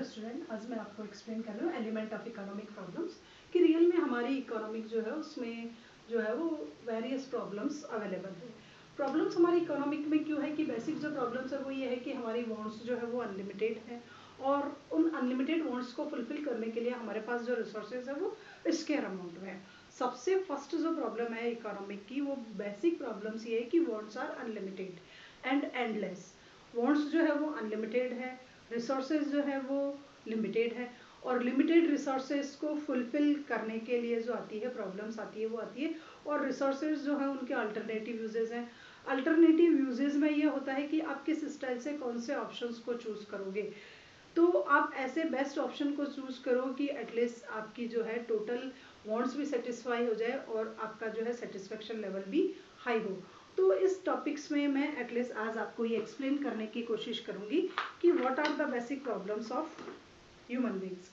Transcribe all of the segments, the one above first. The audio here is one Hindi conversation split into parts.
स्टूडेंट, आज मैं आपको एक्सप्लेन कर रही हूँ एलिमेंट ऑफ इकोनॉमिक प्रॉब्लम्स कि रियल में हमारी इकोनॉमिक जो है उसमें जो है वो वेरियस प्रॉब्लम्स अवेलेबल है। प्रॉब्लम्स हमारी इकोनॉमिक में क्यों है कि बेसिक जो प्रॉब्लम्स है वो ये है कि हमारी वांट्स जो है वो अनलिमिटेड है और उन अनलिमिटेड वांट्स को फुलफिल करने के लिए हमारे पास जो रिसोर्सेज है वो स्केयर अमाउंट में है। सबसे फर्स्ट जो प्रॉब्लम है इकोनॉमिक की वो बेसिक प्रॉब्लम्स ये है कि wants are unlimited and endless. Wants जो है वो अनलिमिटेड है, रिसोर्सेज जो है वो लिमिटेड है और लिमिटेड रिसोर्सेज को फुलफिल करने के लिए जो आती है प्रॉब्लम्स आती है वो आती है और रिसोर्सेज जो है उनके अल्टरनेटिव यूजेस हैं। अल्टरनेटिव यूजेस में ये होता है कि आप किस स्टाइल से कौन से ऑप्शंस को चूज करोगे। तो आप ऐसे बेस्ट ऑप्शन को चूज करो कि एटलीस्ट आपकी जो है टोटल वांट्स भी सेटिस्फाई हो जाए और आपका जो है सेटिस्फेक्शन लेवल भी हाई हो। तो इस टॉपिक्स में मैं एटलीस्ट आज आपको ये एक्सप्लेन करने की कोशिश करूंगी कि what are the basic problems of human beings.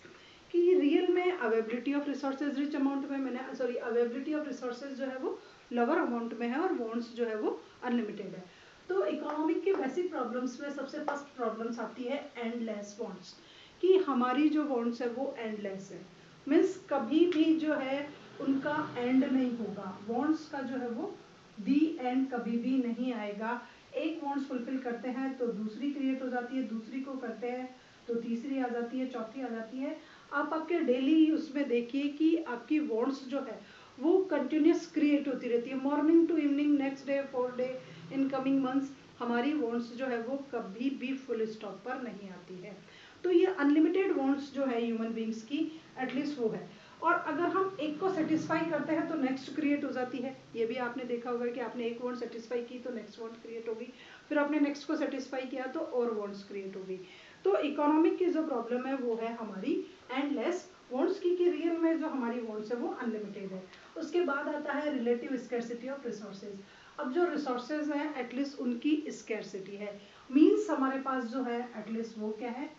कि रियल में availability of resources rich amount में मैंने अवेबिलिटी ऑफ रिसोर्सेज जो है वो लोअर अमाउंट में है और वांट्स जो है वो अनलिमिटेड है। तो इकोनॉमिक के बेसिक प्रॉब्लम्स में सबसे फर्स्ट प्रॉब्लम्स आती है एंडलेस वांट्स कि हमारी जो वांट्स है वो एंडलेस है, मीन्स कभी भी जो है उनका एंड नहीं होगा। वांट्स का जो है वो दी एंड कभी भी नहीं आएगा। एक वांट्स फुलफिल करते हैं तो दूसरी क्रिएट हो जाती है, दूसरी को करते हैं तो तीसरी आ जाती है, चौथी आ जाती है। आप आपके डेली उसमें देखिए कि आपकी वांट्स जो है वो कंटिन्यूस क्रिएट होती रहती है, morning to evening, next day, 4 day, in coming months हमारी वांट्स जो है वो कभी भी फुल स्टॉप पर नहीं आती है। तो ये अनलिमिटेड वांट्स जो है ह्यूमन बींग्स की एटलीस्ट वो है। और अगर हम एक को सेटिस्फाई करते हैं तो नेक्स्ट क्रिएट हो जाती है। ये भी आपने देखा होगा कि आपने एक वांट सेटिस्फाई की तो नेक्स्ट वांट क्रिएट होगी, फिर आपने नेक्स्ट को सेटिस्फाई किया तो और वांट्स क्रिएट होगी। तो इकोनॉमिक की जो प्रॉब्लम है वो है हमारी एंडलेस वांट्स की कि रियल में जो हमारी वांट्स है वो अनलिमिटेड है। उसके बाद आता है रिलेटिव स्कैरसिटी ऑफ रिसोर्सेज। अब जो रिसोर्सेज हैं एटलीस्ट उनकी स्कैरसिटी है, मीन्स हमारे पास जो है एटलीस्ट वो क्या है,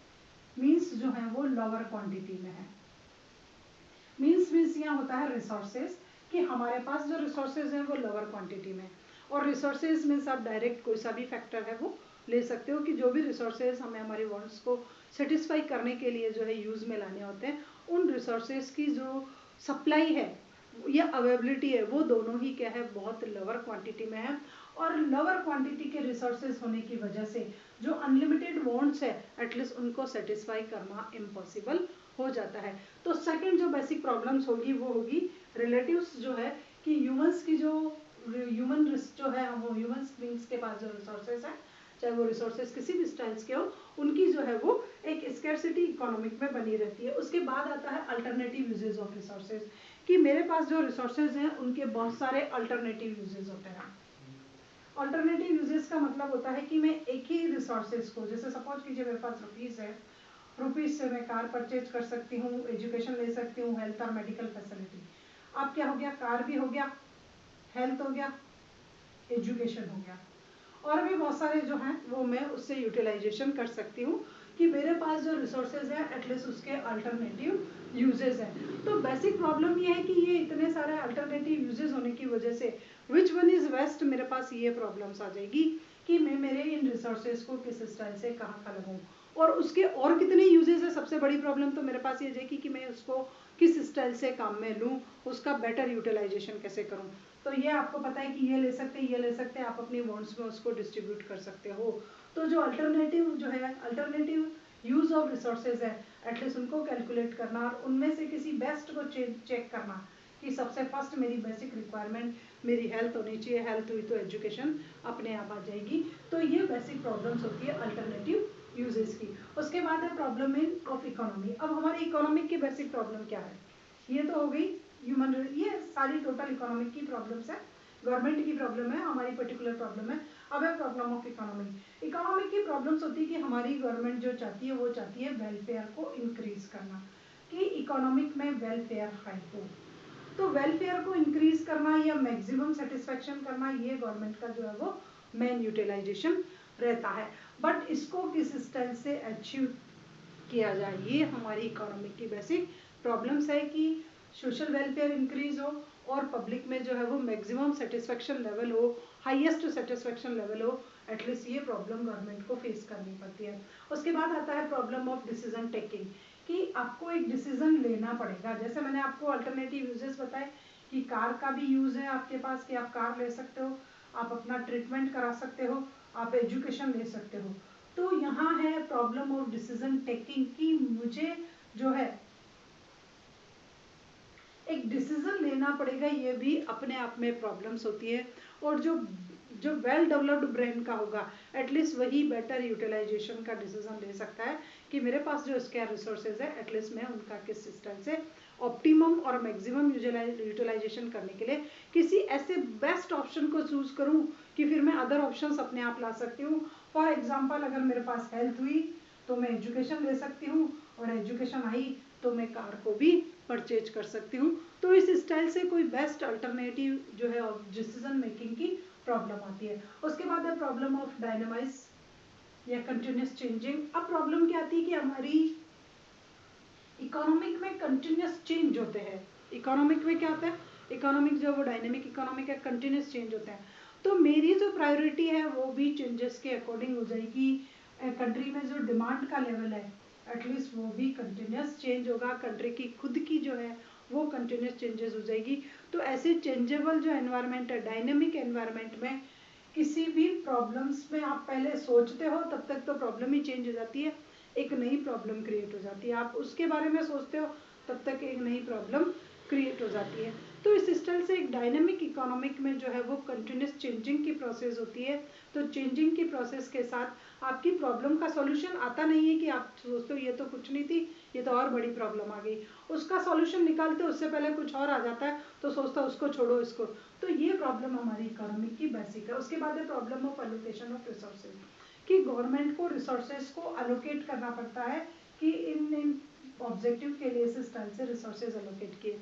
मीन्स जो है वो लोअर क्वांटिटी में है। मीन्स यहाँ होता है रिसोर्सेज कि हमारे पास जो रिसोर्सेज हैं वो लोअर क्वांटिटी में। और रिसोर्सेज मीन्स आप डायरेक्ट कोई सा भी फैक्टर है वो ले सकते हो कि जो भी रिसोर्सेज हमें हमारे वांट्स को सेटिस्फाई करने के लिए जो है यूज में लाने होते हैं, उन रिसोर्सेज की जो सप्लाई है या अवेबिलिटी है वो दोनों ही क्या है बहुत लोअर क्वांटिटी में है। और लोअर क्वांटिटी के रिसोर्सेज होने की वजह से जो अनलिमिटेड वांट्स है एटलीस्ट उनको सेटिस्फाई करना इम्पॉसिबल हो जाता है। तो सेकंड जो बेसिक प्रॉब्लम्स होगी वो होगी रिलेटिव्स जो है कि ह्यूमंस की जो ह्यूमन जो है वो ह्यूमंस बींग्स के पास जो रिसोर्सेज है, चाहे वो रिसोर्सेज किसी भी स्टाइल्स के हो, उनकी जो है वो एक स्कैरसिटी इकोनॉमिक में बनी रहती है। उसके बाद आता है अल्टरनेटिव यूजेज ऑफ रिसोर्सेज कि मेरे पास जो रिसोर्सेज हैं उनके बहुत सारे अल्टरनेटिव यूजेज होते हैं। अल्टरनेटिव यूजेस का मतलब होता है कि मैं एक ही रिसोर्सेज को, जैसे सपोज कीजिए मेरे पास रुपीज है, रुपीज से मैं कार परचेज कर सकती हूँ, एजुकेशन ले सकती हूँ, हेल्थ और मेडिकल फैसिलिटी। अब क्या हो गया, कार भी हो गया, हेल्थ हो गया, एजुकेशन हो गया, और भी बहुत सारे जो हैं वो मैं उससे यूटिलाइजेशन कर सकती हूँ कि मेरे पास जो रिसोर्सेज हैं एटलीस्ट उसके अल्टरनेटिव यूजेस हैं। तो बेसिक प्रॉब्लम ये है कि ये इतने सारे अल्टरनेटिव यूजेस होने की वजह से विच वन इज बेस्ट, मेरे पास ये प्रॉब्लम्स आ जाएगी कि मैं मेरे इन रिसोर्सेज को किस स्टाइल से कहाँ लगाऊं और उसके और कितने यूजेस है। सबसे बड़ी प्रॉब्लम तो मेरे पास ये जाएगी कि मैं उसको किस स्टाइल से काम में लूँ, उसका बेटर यूटिलाइजेशन कैसे करूँ। तो ये आपको पता है कि ये ले सकते हैं, ये ले सकते हैं, आप अपनी वांट्स में उसको डिस्ट्रीब्यूट कर सकते हो। तो जो अल्टरनेटिव जो है अल्टरनेटिव यूज ऑफ रिसोर्सेज है एटलीस्ट उनको कैलकुलेट करना और उनमें से किसी बेस्ट को चेक करना कि सबसे फर्स्ट मेरी बेसिक रिक्वायरमेंट मेरी हेल्थ होनी चाहिए, हेल्थ हुई तो एजुकेशन अपने आप आ जाएगी। तो ये बेसिक प्रॉब्लम्स होती है अल्टरनेटिव यूजेस की। उसके बाद है प्रॉब्लम इन ऑफ इकोनॉमी। अब हमारी इकोनॉमिक की बेसिक प्रॉब्लम क्या है, ये तो हो गई ह्यूमन, ये सारी टोटल इकोनॉमिक की प्रॉब्लम्स है, गवर्नमेंट की प्रॉब्लम है, हमारी पर्टिकुलर प्रॉब्लम है। अब है प्रॉब्लम ऑफ इकोनॉमिक। इकोनॉमिक की प्रॉब्लम्स होती है कि हमारी गवर्नमेंट जो चाहती है वो चाहती है वेलफेयर को इंक्रीज करना, कि इकोनॉमिक में वेलफेयर हाई हो। तो वेलफेयर को इंक्रीज करना या मैक्सिमम सेटिस्फेक्शन करना ये गवर्नमेंट का जो है वो मेन यूटिलाइजेशन रहता है। बट इसको किस स्टाइल से अचीव किया जाए, ये हमारी इकोनॉमिक की बेसिक प्रॉब्लम्स है कि सोशल वेलफेयर इंक्रीज हो और पब्लिक में जो है वो मैक्सिमम सेटिस्फेक्शन लेवल हो, हाईएस्ट सेटिस्फेक्शन लेवल हो, एटलीस्ट ये प्रॉब्लम गवर्नमेंट को फेस करनी पड़ती है। उसके बाद आता है प्रॉब्लम ऑफ डिसीजन टेकिंग, कि आपको एक डिसीजन लेना पड़ेगा। जैसे मैंने आपको अल्टरनेटिव यूजेस बताए कि कार का भी यूज है आपके पास, कि आप कार ले सकते हो, आप अपना ट्रीटमेंट करा सकते हो, आप एजुकेशन ले सकते हो। तो यहाँ है प्रॉब्लम ऑफ डिसीजन टेकिंग, कि मुझे जो है एक डिसीजन लेना पड़ेगा, ये भी अपने आप में प्रॉब्लम्स होती है। और जो जो वेल डेवलप्ड ब्रेन का होगा, एटलीस्ट वही बेटर यूटिलाइजेशन का डिसीजन ले सकता है कि मेरे पास जो स्केयर रिसोर्सेज है, एटलीस्ट मैं उनका किस सिस्टम से ऑप्टिमम और मैक्सिमम यूटिलाइजेशन करने के लिए किसी ऐसे बेस्ट ऑप्शन को चूज करूं कि फिर मैं अदर ऑप्शंस अपने आप ला सकती हूँ। फॉर एग्जाम्पल, अगर मेरे पास हेल्थ हुई तो मैं एजुकेशन ले सकती हूँ, और एजुकेशन आई तो मैं कार को भी परचेज कर सकती हूँ। तो इस स्टाइल से कोई बेस्ट अल्टरनेटिव जो है डिसीजन मेकिंग की प्रॉब्लम आती है। उसके बाद है प्रॉब्लम ऑफ डायनामाइज या कंटिन्यूस चेंजिंग। अब प्रॉब्लम क्या आती है कि हमारी इकोनॉमिक में कंटिन्यूस चेंज होते हैं। इकोनॉमिक में क्या होता है, इकोनॉमिक जो वो डायनेमिक इकोनॉमिक है, कंटिन्यूस चेंज होते हैं। तो मेरी जो प्रायोरिटी है वो भी चेंजेस के अकॉर्डिंग हो जाएगी। कंट्री में जो डिमांड का लेवल है, एटलीस्ट वो भी कंटिन्यूस चेंज होगा। कंट्री की खुद की जो है वो कंटिन्यूस चेंजेस हो जाएगी। तो ऐसे चेंजेबल जो एनवायरनमेंट है, डायनेमिक एनवायरनमेंट में किसी भी प्रॉब्लम्स में आप पहले सोचते हो तब तक तो प्रॉब्लम ही चेंज हो जाती है, एक नई प्रॉब्लम क्रिएट हो जाती है। आप उसके बारे में सोचते हो तब तक एक नई प्रॉब्लम क्रिएट हो जाती है। तो इस स्टाइल से एक डायनेमिक इकोनॉमिक में जो है वो कंटिन्यूस चेंजिंग की प्रोसेस होती है। तो चेंजिंग की प्रोसेस के साथ आपकी प्रॉब्लम का सॉल्यूशन आता नहीं है कि आप सोचते हो ये तो कुछ नहीं थी, ये तो और बड़ी प्रॉब्लम आ गई, उसका सॉल्यूशन निकालते उससे पहले कुछ और आ जाता है तो सोचता उसको छोड़ो इसको। तो ये प्रॉब्लम हमारी इकोनॉमिक की बेसिक है। उसके बाद है problem of allocation of resources, कि गवर्नमेंट को रिसोर्सेज को एलोकेट करना पड़ता है कि इन ऑब्जेक्टिव के लिए इस स्टाइल से रिसोर्सेज एलोकेट किए।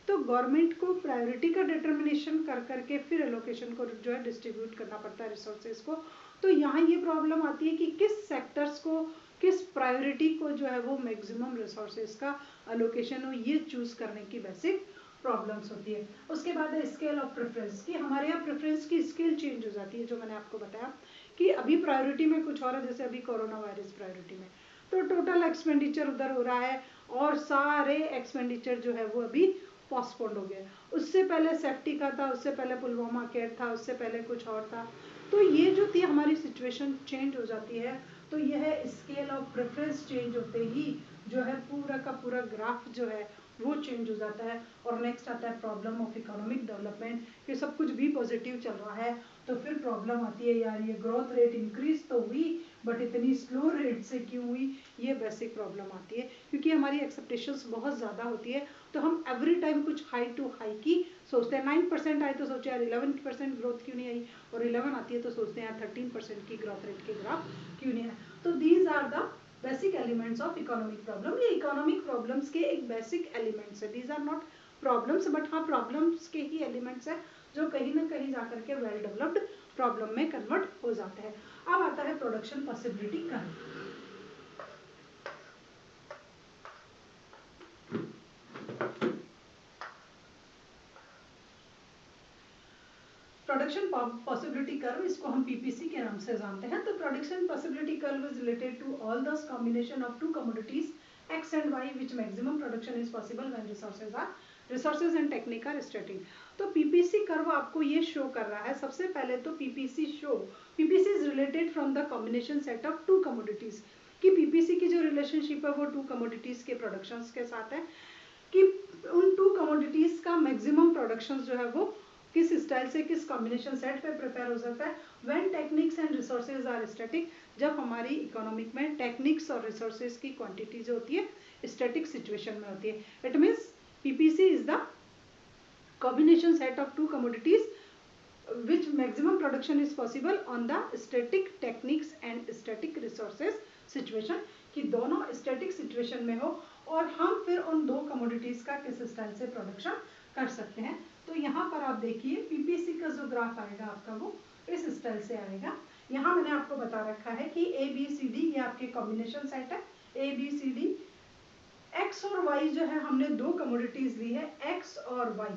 तो गवर्नमेंट को प्रायोरिटी का डिटर्मिनेशन कर करके फिर एलोकेशन को जो है डिस्ट्रीब्यूट करना पड़ता है रिसोर्सेज को। तो यहाँ ये प्रॉब्लम आती है कि किस सेक्टर्स को, किस प्रायोरिटी को जो है वो मैक्सिमम रिसोर्सेज का एलोकेशन हो, ये चूज करने की बेसिक प्रॉब्लम्स होती है। उसके बाद है स्केल ऑफ प्रेफरेंस, कि हमारे यहाँ प्रेफरेंस की स्केल चेंज हो जाती है। जो मैंने आपको बताया कि अभी प्रायोरिटी में कुछ और है, जैसे अभी कोरोना वायरस प्रायोरिटी में, तो टोटल एक्सपेंडिचर उधर हो रहा है और सारे एक्सपेंडिचर जो है वो अभी पोस्टपोन्ड हो गया। उससे पहले सेफ्टी का था, उससे पहले पुलवामा केयर था, उससे पहले कुछ और था। तो ये जो थी हमारी सिचुएशन चेंज हो जाती है। तो यह स्केल ऑफ प्रेफरेंस चेंज होते ही जो है पूरा का पूरा ग्राफ जो है वो चेंज हो जाता है। और नेक्स्ट आता है प्रॉब्लम ऑफ इकोनॉमिक डेवलपमेंट, कि सब कुछ भी पॉजिटिव चल रहा है तो फिर प्रॉब्लम आती है, यार ये ग्रोथ रेट इंक्रीज तो हुई बट इतनी स्लो रेट से क्यों हुई, ये बेसिक प्रॉब्लम आती है। क्योंकि हमारी एक्सपेक्टेशंस बहुत ज़्यादा होती है, तो हम एवरी टाइम कुछ हाई टू हाई की सोचते हैं। 9% आए तो सोचे यार 11% ग्रोथ क्यों नहीं आई, और 11 आती है तो सोचते हैं यार 13% की ग्रोथ रेट के ग्राफ क्यों नहीं आए। तो these are the basic elements of economic problem. ये इकोनॉमिक प्रॉब्लम्स के एक बेसिक एलिमेंट्स है। These are not problems but हाँ प्रॉब्लम्स के ही एलिमेंट्स है जो कहीं ना कहीं जाकर के वेल डेवलप्ड प्रॉब्लम में कन्वर्ट हो जाते हैं। अब आता है production possibility curve. Production possibility curve, इसको हम पीपीसी के नाम से जानते हैं। तो production possibility curve is related to all the combination of two commodities X and Y which maximum production is possible when resources and technique are static. तो पीपीसी कर्व आपको ये शो कर रहा है। सबसे पहले तो PPC is related from the combination set of two commodities, कि पीपीसी की जो रिलेशनशिप है वो टू कमोडिटीज के प्रोडक्शंस के साथ है, कि उन टू कमोडिटीज का मैक्सिमम प्रोडक्शन जो है वो किस स्टाइल से किस कॉम्बिनेशन सेट पे प्रिपेयर हो सकता है when techniques and resources are static, जब हमारी इकोनॉमिक में टेक्निक्स और रिसोर्सेज की क्वांटिटी जो होती है स्टैटिक सिचुएशन में होती है। It means PPC is the combination set of two commodities which maximum production is possible on the static techniques and static resources situation, कि दोनों static situation में हो और हम फिर उन दो commodities का किस स्टाइल से प्रोडक्शन कर सकते हैं। तो यहाँ पर आप देखिए पीपीसी का जो ग्राफ आएगा आपका वो इस स्टाइल से आएगा। यहाँ मैंने आपको बता रखा है कि ए बी सी डी ये आपके कॉम्बिनेशन सेट है। A B C D X और वाई जो है हमने दो कमोडिटीज ली है, एक्स और Y.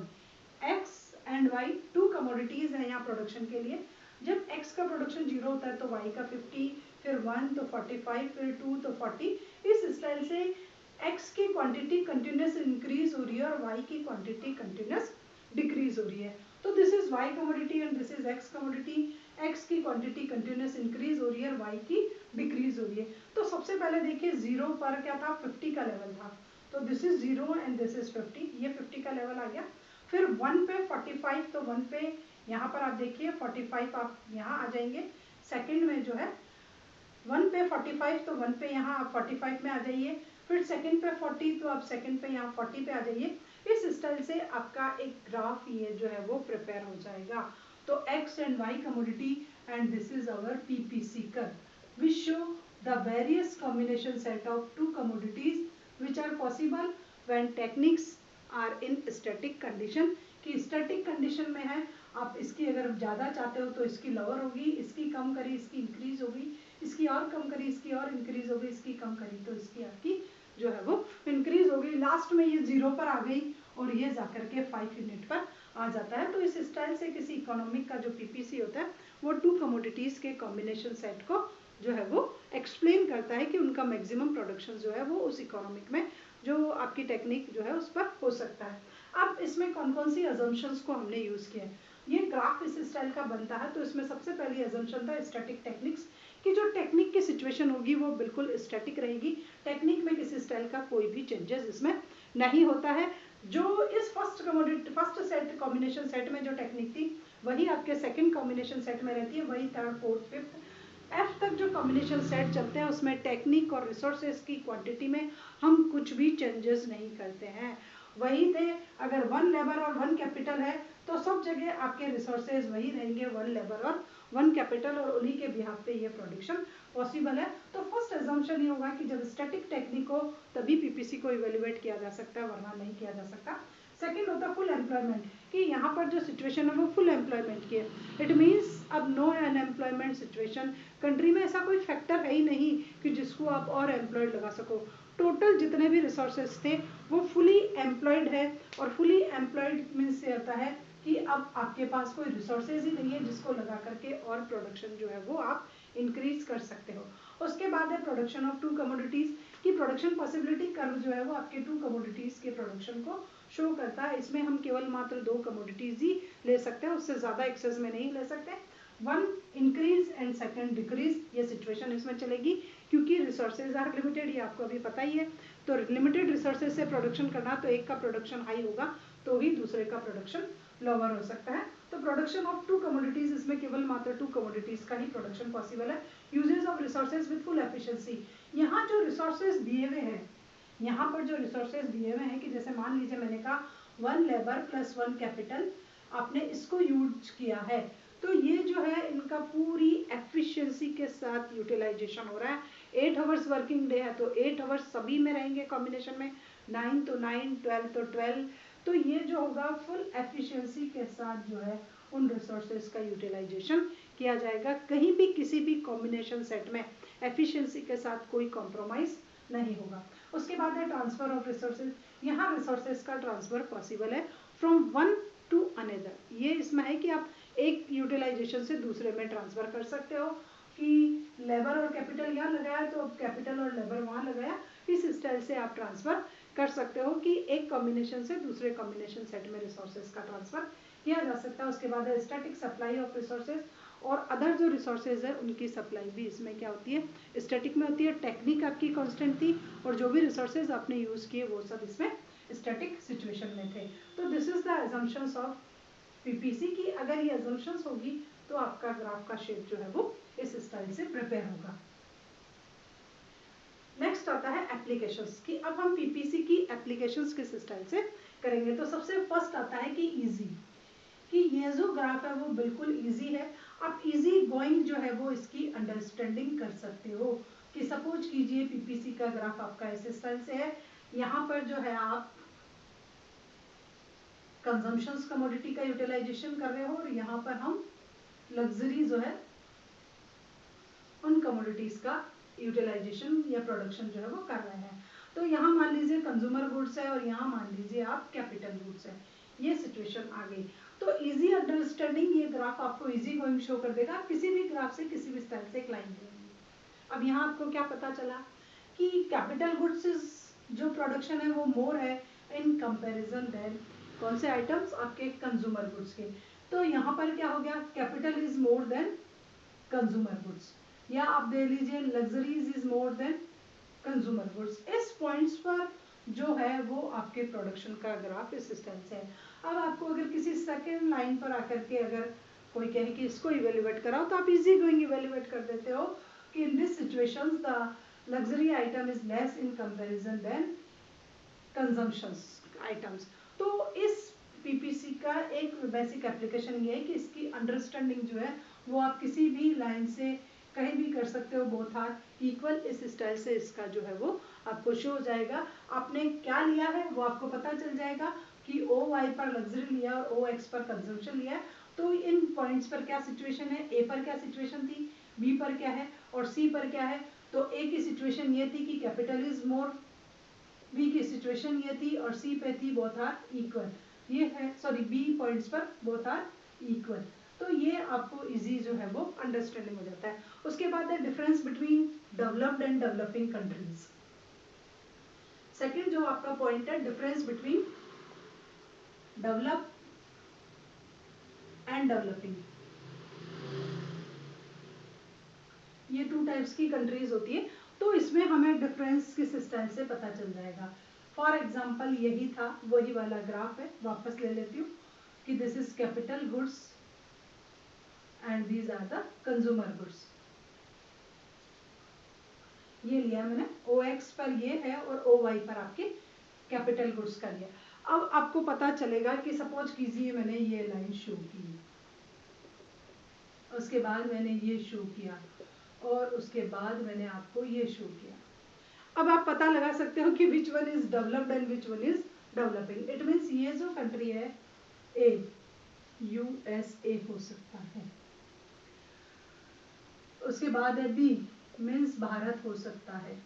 X and Y two commodities है यहाँ प्रोडक्शन के लिए। जब एक्स का प्रोडक्शन 0 होता है तो वाई का 50, फिर 1 तो 45, फिर 2 तो 40। इस स्टाइल से एक्स की क्वांटिटी कंटिन्यूस इंक्रीज हो रही है और वाई की क्वांटिटी कंटिन्यूस डिक्रीज हो रही है। तो this is Y commodity and this is X commodity. X की क्वांटिटी कंटिन्यूस इंक्रीज हो रही है और वाई की डिक्रीज हो रही है। तो सबसे पहले देखिए 0 पर क्या था, 50 का लेवल था, तो this is 0 and this is 50, ये 50 का लेवल आ गया। फिर 1 पे 45, तो 1 पे यहाँ पर आप देखिए 45 आप यहाँ आ जाएंगे। सेकंड में जो है 1 पे 45, तो 1 पे यहाँ आप 45 में आ जाइए। फिर सेकंड पे 40, तो आप सेकंड पे यहाँ 40 पे आ जाइए। इस स्टाइल से आपका एक ग्राफ ये जो है वो प्रिपेयर हो जाएगा। तो X and Y commodity and this is our PPC curve which show the various combination set of two commodities which are possible when techniques are in static condition. कि स्टैटिक कंडीशन में है, आप इसकी अगर ज़्यादा चाहते हो तो इसकी लोअर होगी, इसकी कम करी इसकी इंक्रीज होगी, इसकी और कम करी इसकी और इंक्रीज होगी, इसकी कम करी तो इसकी आपकी जो है वो इंक्रीज हो गई। लास्ट में ये 0 पर आ गई और ये जाकर के 5 यूनिट पर आ जाता है। तो इस स्टाइल से किसी इकोनॉमिक का जो पीपीसी होता है वो टू कमोडिटीज के कॉम्बिनेशन सेट को जो है वो एक्सप्लेन करता है कि उनका मैक्सिमम प्रोडक्शन जो है वो उस इकोनॉमिक में जो आपकी टेक्निक जो है उस पर हो सकता है। अब इसमें कौन कौन सी अजम्पशंस को हमने यूज किया है। ये ग्राफ इस स्टाइल का बनता है, तो इसमें सबसे पहली अजम्पशन था स्टैटिक टेक्निक्स कि जो टेक्निक की सिचुएशन होगी वो बिल्कुल स्टैटिक रहेगी। टेक्निक में किसी स्टाइल का कोई भी चेंजेस इसमें नहीं होता है। जो इस फर्स्ट सेट कॉम्बिनेशन सेट में जो टेक्निक थी वही आपके सेकंड कॉम्बिनेशन सेट में रहती है, वही थर्ड फोर्थ फिफ्थ एफ तक जो कॉम्बिनेशन सेट चलते हैं उसमें टेक्निक और रिसोर्सेज की क्वांटिटी में हम कुछ भी चेंजेस नहीं करते हैं। वही थे, अगर 1 लेबर और 1 कैपिटल है तो सब जगह आपके रिसोर्सेज वही रहेंगे, 1 लेबर और 1 कैपिटल, और उन्हीं के बिहाफ पे ये प्रोडक्शन पॉसिबल है। तो फर्स्ट एजम्पशन ये होगा कि जब स्टैटिक टेक्निक हो तभी पीपीसी को इवेल्युएट किया जा सकता है, वरना नहीं किया जा सकता। सेकेंड होता है फुल एम्प्लॉयमेंट कि यहाँ पर जो सिचुएशन है वो फुल एम्प्लॉयमेंट की है। इट मीन्स अब नो अनएम्प्लॉयमेंट सिचुएशन, कंट्री में ऐसा कोई फैक्टर है ही नहीं कि जिसको आप और एम्प्लॉयड लगा सको। टोटल जितने भी रिसोर्सेज थे वो फुली एम्प्लॉयड है, और फुली एम्प्लॉयड मीन्स ये होता है कि अब आपके पास कोई रिसोर्सेज ही नहीं है जिसको लगा करके और प्रोडक्शन जो है वो आप इंक्रीज कर सकते हो। उसके बाद है प्रोडक्शन ऑफ टू कमोडिटीज की प्रोडक्शन पॉसिबिलिटी कर्व जो है वो आपके टू कमोडिटीज के प्रोडक्शन को शो करता है। इसमें हम केवल मात्र 2 कमोडिटीज ही ले सकते हैं, उससे ज्यादा एक्सेस में नहीं ले सकते। 1 इंक्रीज एंड सेकंड डिक्रीज, ये सिचुएशन इसमें चलेगी क्योंकि रिसोर्सेज आर लिमिटेड, ये आपको अभी पता ही है। तो लिमिटेड रिसोर्सेज से प्रोडक्शन करना, तो एक का प्रोडक्शन हाई होगा तो ही दूसरे का प्रोडक्शन लोअर हो सकता है। तो प्रोडक्शन ऑफ टू कमोडिटीज, इसमें केवल मात्र 2 कमोडिटीज का ही प्रोडक्शन पॉसिबल है। Uses of resources with full efficiency, यहाँ जो रिसोर्सेज दिए हुए हैं, यहाँ पर जो रिसोर्सेज दिए हुए हैं कि जैसे मान लीजिए मैंने कहा 1 लेबर प्लस 1 कैपिटल, आपने इसको यूज किया है, तो ये जो है इनका पूरी एफिशिएंसी के साथ यूटिलाइजेशन हो रहा है। 8 आवर्स वर्किंग डे है तो 8 आवर्स सभी में रहेंगे कॉम्बिनेशन में, 9 तो 9, 12 तो 12, तो ये जो होगा फुल एफिशिएंसी के साथ जो है उन रिसोर्सेज का यूटिलाइजेशन किया जाएगा। कहीं भी किसी भी कॉम्बिनेशन सेट में एफिशिएंसी के साथ कोई कॉम्प्रोमाइज नहीं होगा। उसके बाद है ट्रांसफर ऑफ रिसोर्सेज, यहाँ रिसोर्सेज का ट्रांसफर पॉसिबल है फ्रॉम वन टू अनदर। ये इसमें है कि आप एक यूटिलाइजेशन से दूसरे में ट्रांसफर कर सकते हो कि लेबर और कैपिटल यहाँ लगाया तो अब कैपिटल और लेबर वहाँ लगाया, इस स्टाइल से आप ट्रांसफर कर सकते हो कि एक कॉम्बिनेशन से दूसरे कॉम्बिनेशन सेट में रिसोर्सेज का ट्रांसफर किया जा सकता है। उसके बाद है स्टैटिक सप्लाई ऑफ रिसोर्सेज, और अदर जो रिसोर्सेज है उनकी सप्लाई भी इसमें क्या होती है, स्टैटिक में होती है। टेक्निक आपकी कांस्टेंट थी और जो भी रिसोर्सेज आपने यूज किए वो सब इसमें स्टैटिक सिचुएशन में थे। तो this is the assumptions of PPC की अगर ये अजम्पशंस होगी तो आपका ग्राफ का शेप जो है वो इस स्टाइल से प्रिपेयर होगा। नेक्स्ट आता है एप्लीकेशंस की। अब हम पीपीसी की एप्लीकेशंस किस स्टाइल से करेंगे। तो सबसे फर्स्ट आता है कि इजी, कि ये जो ग्राफ है वो बिल्कुल इजी है, आप इजी गोइंग जो है वो इसकी अंडरस्टैंडिंग कर सकते हो। कि सपोज कीजिए पीपीसी का ग्राफ आपका इस स्टाइल से है, यहाँ पर जो है आप कंजम्पशंस कमोडिटी का यूटिलाइजेशन कर रहे हो और यहाँ पर हम लग्जरी जो है उन कमोडिटीज का यूटिलाइजेशन या प्रोडक्शन जो है वो कर रहे हैं। तो यहाँ मान लीजिए कंज्यूमर गुड्स है और यहाँ मान लीजिए आप कैपिटल गुड्स है। ये सिचुएशन आ गई। तो इजी अंडरस्टैंडिंग, ये ग्राफ आपको इजी गोइंग शो कर देगा। आप किसी भी ग्राफ से किसी भी स्टाइल से एक लाइन लेंगे। अब यहाँ आपको क्या पता चला कि कैपिटल गुड्स जो प्रोडक्शन है वो मोर है इन कंपैरिजन देन कौन से आइटम्स, आपके कंज्यूमर गुड्स के। तो यहाँ पर क्या हो गया, capital is more than consumer goods, या आप दे लीजिए luxuries is more than consumer goods. इस पॉइंट्स पर जो है वो आपके प्रोडक्शन का ग्राफ इस स्टाइल से है। अब आपको अगर किसी सेकेंड लाइन पर आकर के अगर कोई कहे कि इसको इवेल्युएट कराओ, तो आप इजी गोइंग इवेल्युएट कर देते हो कि in this situations the luxury item is less in comparison than consumptions items. तो इस पीपीसी का एक बेसिक एप्लीकेशन ये है कि इसकी अंडरस्टैंडिंग जो है वो आप किसी भी लाइन से कहीं भी कर सकते हो, बोथ आर इक्वल। इस स्टाइल से इसका जो है वो आपको शो हो जाएगा। आपने क्या लिया है वो आपको पता चल जाएगा कि ओ वाई पर लग्जरी लिया और ओ एक्स पर कंजम्पशन लिया है। तो इन पॉइंट्स पर क्या सिचुएशन है, ए पर क्या सिचुएशन थी, बी पर क्या है और सी पर क्या है। तो ए की सिचुएशन ये थी कि कैपिटल इज मोर, बी की सिचुएशन ये थी और सी पे थी बोथ आर इक्वल। ये है सॉरी बी पॉइंट्स पर बोथ आर इक्वल। तो ये आपको इजी जो है वो अंडरस्टैंडिंग हो जाता है। उसके बाद है difference between developed and developing countries. Second जो आपका पॉइंट है, difference between develop and developing. ये टू टाइप्स की कंट्रीज होती है, तो इसमें हमें डिफरेंस किस स्टाइल से पता चल जाएगा। फॉर एग्जाम्पल यही था, वही वाला ग्राफ है, वापस ले लेती हूँ कि this is capital goods and these are the consumer goods. ये लिया मैंने, ओ एक्स पर ये है और ओ वाई पर आपके कैपिटल गुड्स का लिया। अब आपको पता चलेगा कि सपोज कीजिए मैंने ये लाइन शो की, उसके बाद मैंने ये शो किया और उसके बाद मैंने आपको ये शो किया। अब आप पता लगा सकते हो कि which one is developed and which one is developing. It means ये जो कंट्री है ए, यूएसए हो सकता है, उसके बाद है बी मीन्स भारत हो सकता है,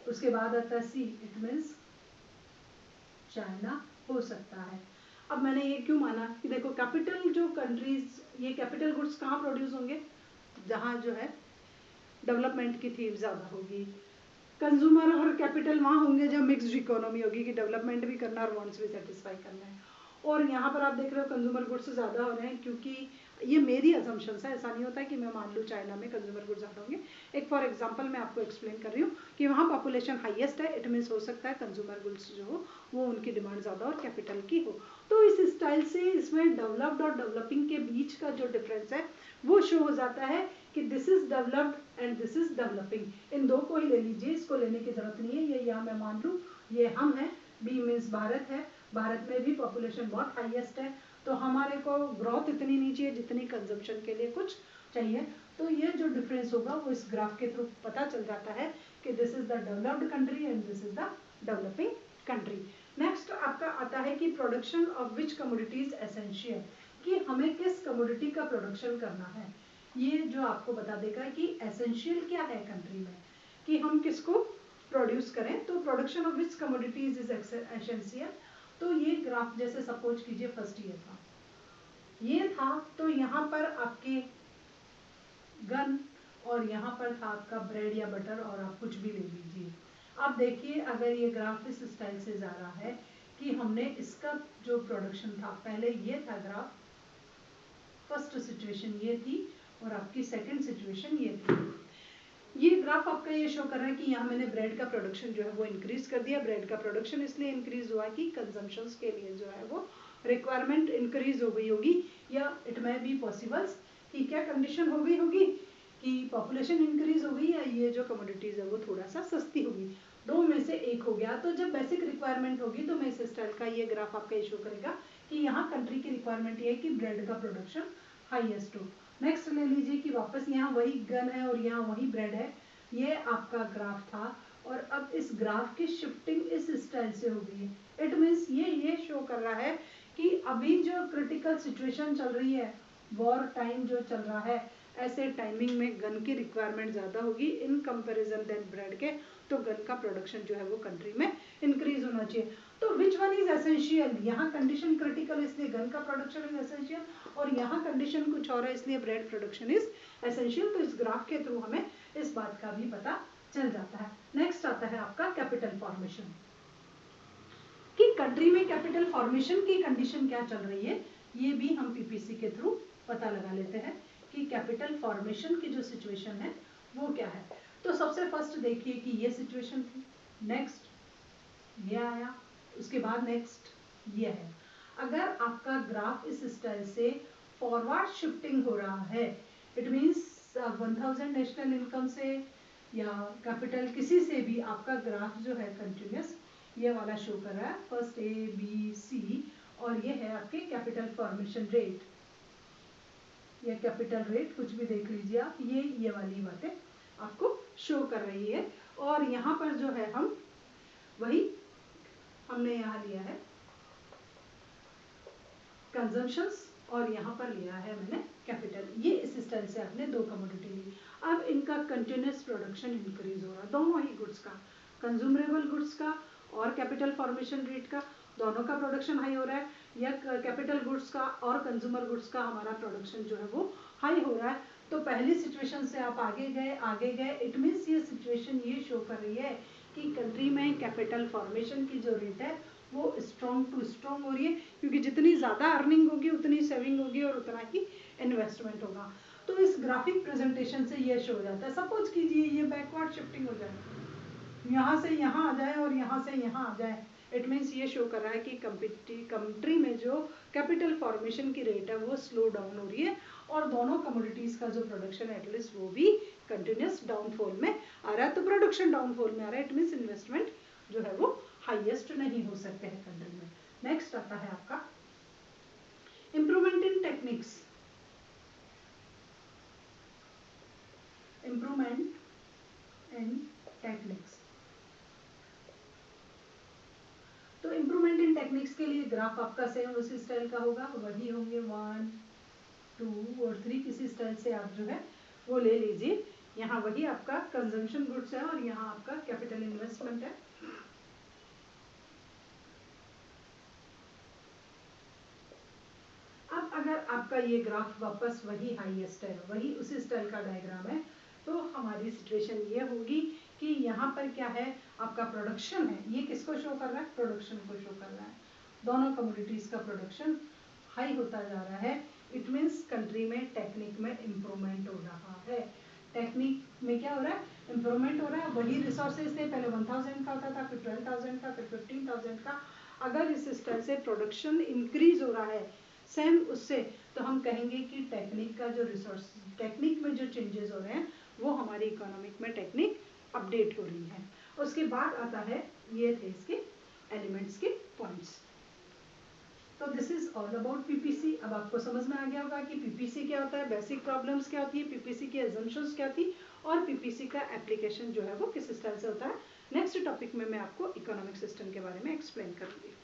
उसके बाद आता है सी, इट मीन्स चाइना हो सकता है। अब मैंने ये क्यों माना कि देखो कैपिटल जो कंट्रीज, ये कैपिटल गुड्स कहाँ प्रोड्यूस होंगे, जहाँ जो है डेवलपमेंट की थीम ज़्यादा होगी। कंज्यूमर और कैपिटल वहाँ होंगे जब मिक्स्ड इकोनॉमी होगी कि डेवलपमेंट भी करना और वांट्स भी सेटिस्फाई करना है। और यहाँ पर आप देख रहे हो कंज्यूमर गुड्स ज़्यादा हो रहे हैं, क्योंकि ये मेरी असम्पशंस है, ऐसा नहीं होता है कि मैं मान लूँ चाइना में कंज्यूमर गुड्स ज़्यादा होंगे। एक फॉर एग्जांपल मैं आपको एक्सप्लेन कर रही हूँ कि वहाँ पॉपुलेशन हाईएस्ट है, इट मीन्स हो सकता है कंज्यूमर गुड्स जो हो वो उनकी डिमांड ज़्यादा और कैपिटल की हो। तो इस स्टाइल से इसमें डेवलप्ड और डेवलपिंग के बीच का जो डिफरेंस है वो शो हो जाता है कि this is developed and this is developing. इन दो को ही ले लीजिए, इसको लेने की जरूरत नहीं है। ये यहाँ मैं मान लूँ ये हम है, बी मीन्स भारत है, भारत में भी पॉपुलेशन बहुत हाईएस्ट है, तो हमारे को ग्रोथ इतनी नहीं चाहिए जितनी कंजम्पशन के लिए कुछ चाहिए। तो ये जो डिफरेंस होगा वो इस ग्राफ के थ्रू पता चल जाता है कि this is the developed country and this is the developing country. Next आपका आता है कि production of which commodity is essential, कि हमें किस कमोडिटी का प्रोडक्शन करना है। ये जो आपको बता देगा कि एसेंशियल क्या है कंट्री में, कि हम किसको प्रोड्यूस करें। तो production of which commodities is essential. तो ये ग्राफ जैसे सपोज कीजिए फर्स्ट ये था, तो यहाँ पर आपके गन और यहाँ पर था आपका ब्रेड या बटर और आप कुछ भी ले लीजिए। अब देखिए अगर ये ग्राफ इस स्टाइल से जा रहा है कि हमने इसका जो प्रोडक्शन था, पहले ये था ग्राफ, फर्स्ट सिचुएशन ये थी और आपकी सेकंड सिचुएशन ये थी। ये ग्राफ आपका ये शो कर रहा है कि यहाँ मैंने ब्रेड का प्रोडक्शन जो है वो इंक्रीज कर दिया। ब्रेड का प्रोडक्शन इसलिए इंक्रीज हुआ कि कंजम्पशंस के लिए जो है वो रिक्वायरमेंट इंक्रीज हो गई होगी, या इट मे बी पॉसिबल्स कि क्या कंडीशन हो गई होगी कि पॉपुलेशन इंक्रीज हो गई या ये जो कमोडिटीज है वो थोड़ा सा सस्ती होगी, दो में से एक हो गया। तो जब बेसिक रिक्वायरमेंट होगी तो मैं इस स्टाइल का ये ग्राफ आपका ये शो करेगा कि यहाँ कंट्री की रिक्वायरमेंट ये है कि ब्रेड का प्रोडक्शन हाईएस्ट हो। नेक्स्ट ले लीजिए कि वापस यहाँ वही गन है और यहाँ वही ब्रेड है, ये आपका ग्राफ था और अब इस ग्राफ की शिफ्टिंग इस स्टाइल से हो गई है। इट मीन्स ये शो कर रहा है कि अभी जो क्रिटिकल सिचुएशन चल रही है, वॉर टाइम जो चल रहा है, ऐसे टाइमिंग में गन की रिक्वायरमेंट ज़्यादा होगी इन कंपैरिजन देन ब्रेड के, तो गन का प्रोडक्शन जो है वो कंट्री में इंक्रीज होना चाहिए। तो विच वन इज एसेंशियल, यहाँ कंडीशन क्रिटिकल इसलिए गन का प्रोडक्शन इज एसेंशियल, और यहाँ कंडीशन कुछ और है इसलिए ब्रेड प्रोडक्शन इज एसेंशियल। तो इस ग्राफ के थ्रू हमें इस बात का भी पता चल जाता है। नेक्स्ट आता है आपका कैपिटल फॉर्मेशन, कि कंट्री में कैपिटल फॉर्मेशन की कंडीशन क्या चल रही है, ये भी हम पीपीसी के थ्रू पता लगा लेते हैं कि कैपिटल फॉर्मेशन की जो सिचुएशन है वो क्या है। तो सबसे फर्स्ट देखिए कि ये सिचुएशन थी, नेक्स्ट ये आया, उसके बाद नेक्स्ट ये है। अगर आपका ग्राफ इस स्टाइल से फॉरवर्ड शिफ्टिंग हो रहा है, इट मीन्स 1000 नेशनल इनकम से या कैपिटल किसी से भी आपका ग्राफ जो है कंटिन्यूस ये वाला शो कर रहा है, फर्स्ट ए बी सी, और ये है आपके कैपिटल फॉर्मेशन रेट या कैपिटल रेट, कुछ भी देख लीजिए आप, ये वाली बातें आपको शो कर रही है। और यहाँ पर जो है हम वही हमने यहाँ लिया है कंजम्पशंस और यहाँ पर लिया है मैंने कैपिटल, ये इस स्टाइल से आपने दो कमोडिटी ली। अब इनका कंटिन्यूस प्रोडक्शन इंक्रीज हो रहा है, दोनों ही गुड्स का, कंज्यूमरेबल गुड्स का और कैपिटल फॉर्मेशन रेट का, दोनों का प्रोडक्शन हाई हो रहा है, या कैपिटल गुड्स का और कंज्यूमर गुड्स का हमारा प्रोडक्शन जो है वो हाई हो रहा है। तो पहली सिचुएशन से आप आगे गए, इट मीन्स ये सिचुएशन ये शो कर रही है कि कंट्री में कैपिटल फॉर्मेशन की जो रेट है वो स्ट्रॉन्ग टू स्ट्रॉन्ग हो रही है, क्योंकि जितनी ज़्यादा अर्निंग होगी उतनी सेविंग होगी और उतना ही इन्वेस्टमेंट होगा। तो इस ग्राफिक प्रेजेंटेशन से ये शो हो जाता है। सपोज कीजिए ये बैकवर्ड शिफ्टिंग हो जाए, यहाँ से यहाँ आ जाए और यहाँ से यहाँ आ जाए, इट मीन्स ये शो कर रहा है कि कंट्री में जो कैपिटल फॉर्मेशन की रेट है वो स्लो डाउन हो रही है, और दोनों कमोडिटीज का जो प्रोडक्शन है एटलीस्ट वो भी कंटिन्यूस डाउनफॉल में आ रहा है। तो प्रोडक्शन डाउनफॉल में आ रहा है, इट मीन्स इन्वेस्टमेंट जो है वो हाईएस्ट नहीं हो सकते हैं कंट्री में। नेक्स्ट आता है आपका improvement in techniques, improvement in techniques. तो इम्प्रूवमेंट इन टेक्निक्स के लिए ग्राफ आपका सेम उसी स्टाइल का होगा, वही होंगे 1 2 और 3, किसी स्टाइल से आप जो है वो ले लीजिए। यहाँ वही आपका कंजम्पशन गुड्स है और यहाँ आपका कैपिटल इन्वेस्टमेंट है। अब अगर आपका ये ग्राफ वापस वही हाईएस्ट है, वही उसी स्टाइल का डायग्राम है, तो हमारी सिचुएशन ये होगी कि यहाँ पर क्या है, आपका प्रोडक्शन है, ये किसको शो कर रहा है, प्रोडक्शन को शो कर रहा है। दोनों कमोडिटीज का प्रोडक्शन हाई होता जा रहा है, इट मीन्स कंट्री में टेक्निक में इम्प्रूवमेंट हो रहा है। टेक्निक में क्या हो रहा है, इम्प्रूवमेंट हो रहा है। वही रिसोर्सेज थे, पहले 1000 का होता था, फिर 12,000 का, फिर 15,000 का। अगर इस स्टाइल से प्रोडक्शन इंक्रीज हो रहा है सेम उससे, तो हम कहेंगे कि टेक्निक का जो रिसोर्स, टेक्निक में जो चेंजेस हो रहे हैं वो हमारी इकोनॉमिक में टेक्निक अपडेट हो रही है। उसके बाद आता है, ये थे इसके एलिमेंट्स के पॉइंट्स। तो this is all about PPC. अब आपको समझ में आ गया होगा कि पीपीसी क्या होता है, बेसिक प्रॉब्लम्स क्या होती है, पीपीसी की अजम्पशंस क्या थी, और पीपीसी का एप्लीकेशन जो है वो किस स्टाइल से होता है। नेक्स्ट टॉपिक में मैं आपको इकोनॉमिक सिस्टम के बारे में एक्सप्लेन करूंगी।